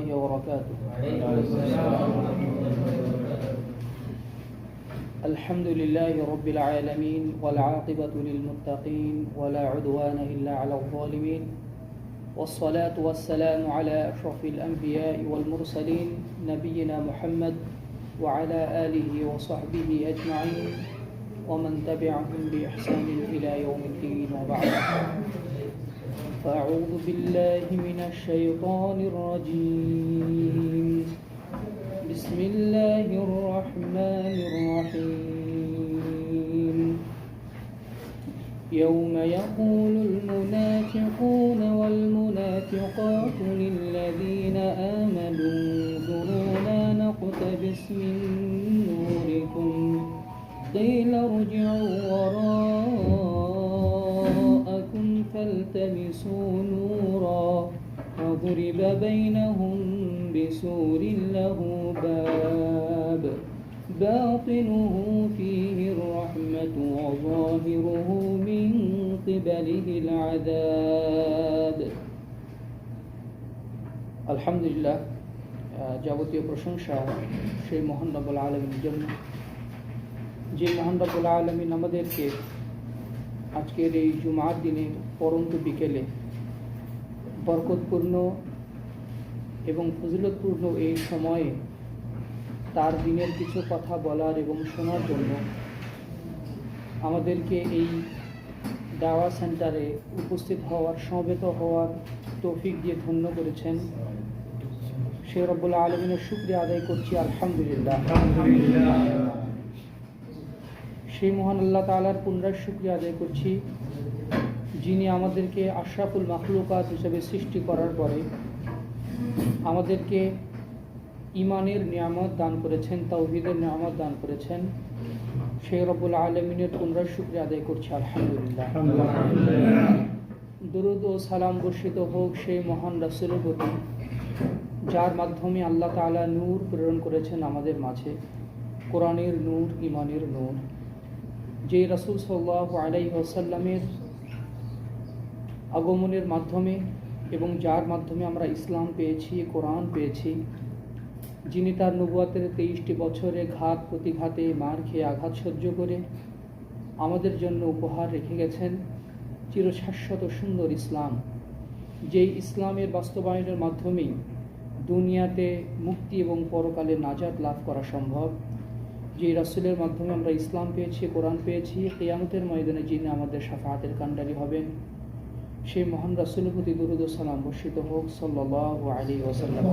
الله وبركاته. الحمد لله رب العالمين والعاقبة للمتقين ولا عدوان إلا على الظالمين والصلاة والسلام على أشرف الأنبياء والمرسلين نبينا محمد وعلى آله وصحبه أجمعين ومن تبعهم بإحسان إلى يوم الدين وبعد. فأعوذ بالله من الشيطان الرجيم. بسم الله الرحمن الرحيم. يوم يقول المنافقون والمنافقات للذين آمنوا انظرونا نقتبس من نوركم قيل ارجعوا وراءكم فالتمسوا نورا فضرب بينهم بسور له باب باطنه فيه الرحمة وظاهره من قبله العذاب. আলহামদুলিল্লাহ, যাবতীয় প্রশংসা সেই মহান রব্বুল আলামিনের জন্য, যে মহান রব্বুল আলামিন আমাদেরকে আজকের এই জুমার দিনের পরন্ত বিকেলে বরকতপূর্ণ এবং ফজিলতপূর্ণ এই সময়ে তার দিনের কিছু কথা বলার এবং শোনার জন্য আমাদেরকে এই দাওয়া সেন্টারে উপস্থিত হওয়ার, সমবেত হওয়ার তৌফিক দিয়ে ধন্য করেছেন। সে রব্বুল আলামিনের শুকরিয়া আদায় করছি, আলহামদুলিল্লাহ। সেই মহান আল্লাহ তাআলার পুনরায় শুকরিয়া আদায় করছি, যিনি আমাদেরকে আশরাফুল মাখলুকাত হিসেবে সৃষ্টি করার পরে আমাদেরকে ঈমানের নিয়ামত দান করেছেন, তাওহীদের নিয়ামত দান করেছেন। সেই রব্বুল আলামিনের পুনরায় শুকরিয়া আদায় করছি, আলহামদুলিল্লাহ। দরুদ ও সালাম বর্ষিত হোক সেই মহান রাসূলের প্রতি, যার মাধ্যমে আল্লাহ তাআলা নূর প্রেরণ করেছেন আমাদের মাঝে, কোরআনের নূর, ঈমানের নূর। যে রাসূল সাল্লাল্লাহু আলাইহি ওয়াসাল্লামের আগমনের মাধ্যমে এবং যার মাধ্যমে আমরা ইসলাম পেয়েছি, কোরআন পেয়েছি, যিনি তার নবুয়তের 23টি বছরে ঘাত প্রতিঘাতে মার খেয়ে আঘাত সহ্য করে আমাদের জন্য উপহার রেখে গেছেন চিরশাশ্বত সুন্দর ইসলাম। যেই ইসলামের বাস্তবায়নের মাধ্যমেই দুনিয়াতে মুক্তি এবং পরকালে নাজাত লাভ করা সম্ভব। যে রাসূলের মাধ্যমে আমরা ইসলাম পেয়েছি, কোরআন পেয়েছি, কিয়ামতের ময়দানে যিনি আমাদের শাফাআতের কাণ্ডারী হবেন, সেই মহান রাসূলের প্রতি দরুদ ও সালাম বর্ষিত হোক, সাল্লাল্লাহু আলাইহি ওয়াসাল্লাম।